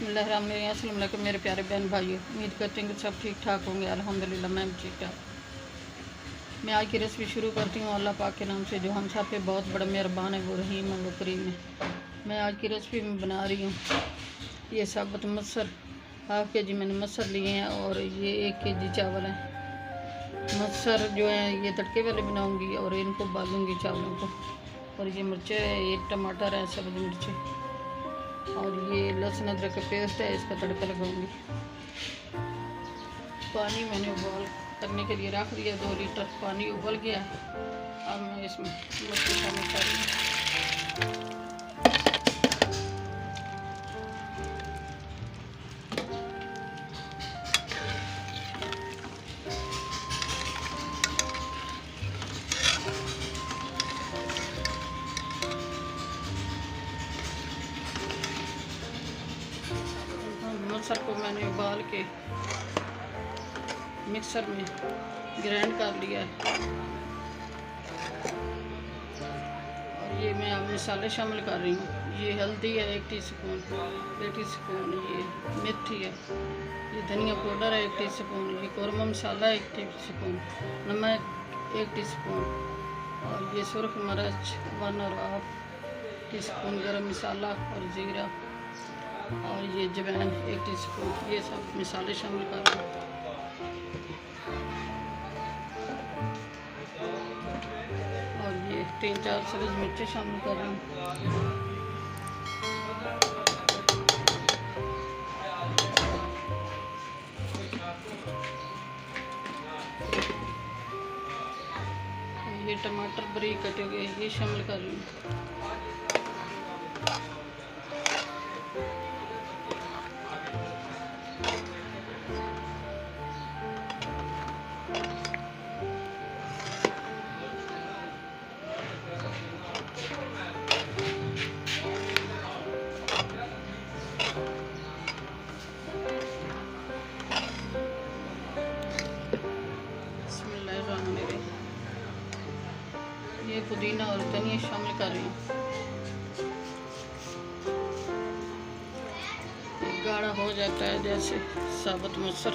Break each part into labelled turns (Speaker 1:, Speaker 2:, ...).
Speaker 1: बिस्मिल्लाहिर्रहमानिर्रहीम। अस्सलाम वालेकुम मेरे प्यारे बहन भाइयों, उम्मीद करते हैं कि सब ठीक ठाक होंगे। अल्हम्दुलिल्लाह मैं भी ठीक ठाक। मैं आज की रेसिपी शुरू करती हूँ अल्लाह पाक के नाम से, जो हम सब पे बहुत बड़ा मेहरबान है, वो रहीम है, वो करीम है। मैं आज की रेसिपी में बना रही हूँ ये साबुत मसर। हाफ के जी मैंने मसर लिए हैं और ये 1 kg चावल हैं। मसर जो है ये तड़के वाले बनाऊँगी और इनको बालूँगी चावलों को। और ये मिर्चें, ये टमाटर है, सब्ज़ मिर्चें, और ये लहसुन अदरक का पेस्ट है, इसका तड़का लगाऊंगी। पानी मैंने उबाल करने के लिए रख दिया, 2 लीटर पानी उबल गया है। अब मैं इसमें मछली शामिल कर रही हूँ। मसर को मैंने उबाल के मिक्सर में ग्राइंड कर लिया है। और ये मैं अब मसाले शामिल कर रही हूँ। ये हल्दी है 1 टीस्पून, 1 टीस्पून ये मेथी है, ये धनिया पाउडर है 1 टीस्पून, ये कौरमा मसाला 1 टीस्पून, नमक 1 टीस्पून, और ये सुरख मिर्च 1.5 टीस्पून, गरम मसाला और ज़ीरा, और ये जवैन 1 टीस्पून। ये सब मसाले शामिल कर रहे हैं। और ये 3-4 सब्ज़ मिर्चें शामिल कर रही हूँ। ये टमाटर बारीक कटे हुए ये शामिल कर रही हूँ। ये पुदीना और धनिया शामिल कर रही हूँ। गाढ़ा हो जाता है, जैसे साबुत मसर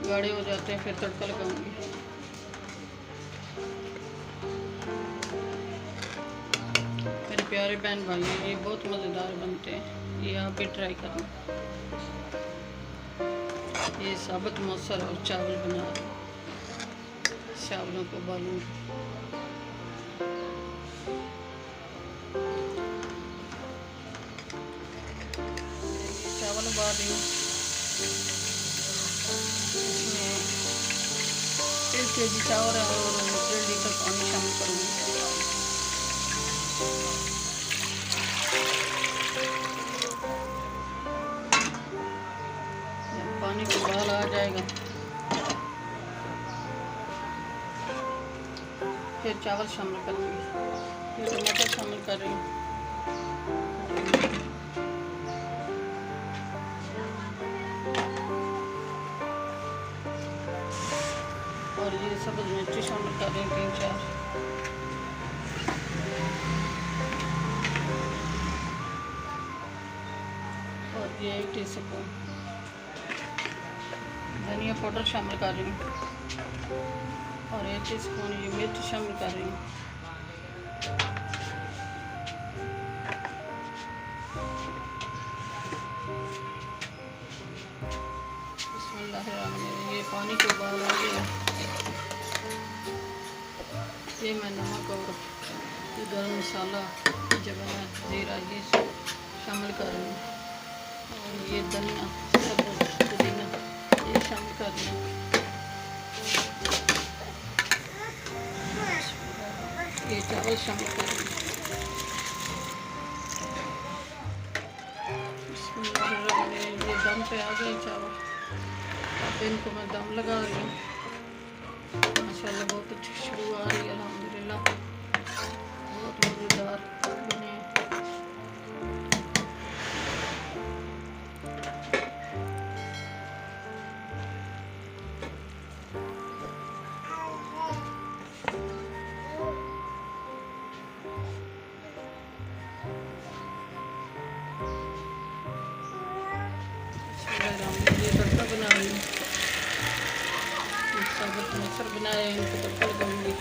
Speaker 1: गाढ़े हो जाते हैं, फिर तड़का लगाऊंगी। मेरे प्यारे बहन भाई, ये बहुत मज़ेदार बनते हैं, ये आप भी ट्राई करना। ये साबुत मसर और चावल बना रही हूँ, चावलों को उबालूंगी। चावल उबाल रही हूँ, इसमें 1 kg चावल है और 1.5 लीटर पानी शामिल करूँगी। जब पानी को उबाल आ जाएगा फिर चावल शामिल करूँगी। ये टमाटर शामिल कर रही हूँ। और ये सब्ज़ मिर्ची शामिल कर रही हूँ 3-4, और ये 1 टीस्पून धनिया पाउडर शामिल कर रही हूँ, और 1 टीस्पून ये मिर्च शामिल कर रही हूँ। ये पानी को उबाल आ गया, ये मैं नमक और ये गरम मसाला, जवैन, ज़ीरा ये शामिल कर रही हूँ, और ये धनिया, सब्ज़ पुदीना ये शामिल कर रही हूँ। ये चावल शामिल कर रही हूँ। ये दम पे आ गए चावल, अब इनको मैं दम लगा रही हूँ। माशाल्लाह बहुत अच्छी खुशबू आ रही है, अल्हम्दुलिल्लाह बहुत मज़ेदार बने हैं। ये तड़का बना रही हूँ, साबुत मसर बनाए इनको तड़का लगाऊंगी।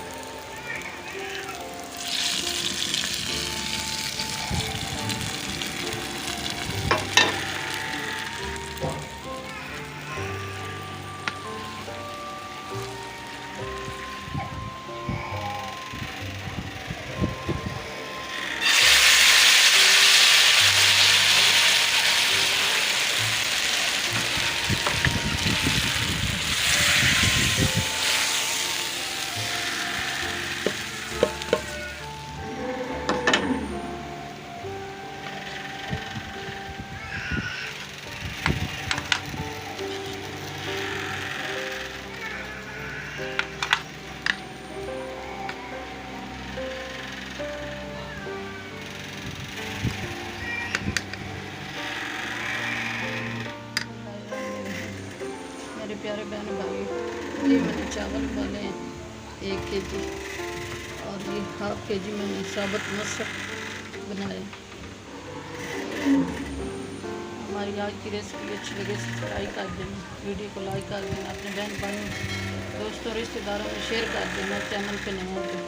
Speaker 1: मेरे प्यारे बहन भाई, ये मैंने चावल उबाले हैं 1 kg, और ये ½ kg मैंने साबुत मसर बनाए। हमारी आज की रेसिपी अच्छी लगे सब्सक्राइब कर देना, वीडियो को लाइक कर देना, अपने बहन भाइयों दोस्तों रिश्तेदारों में शेयर कर देना। चैनल पे नए हो तो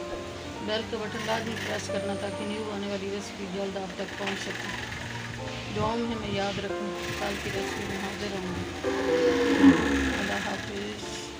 Speaker 1: बेल का बटन लाजमी प्रेस करना ताकि न्यू आने वाली रेसिपी जल्द आप तक पहुंच सके। दुआओं में हमें याद रखूँ, कल की रेसिपी में हाजिर रहूँगी। अल्लाह हाफिज़।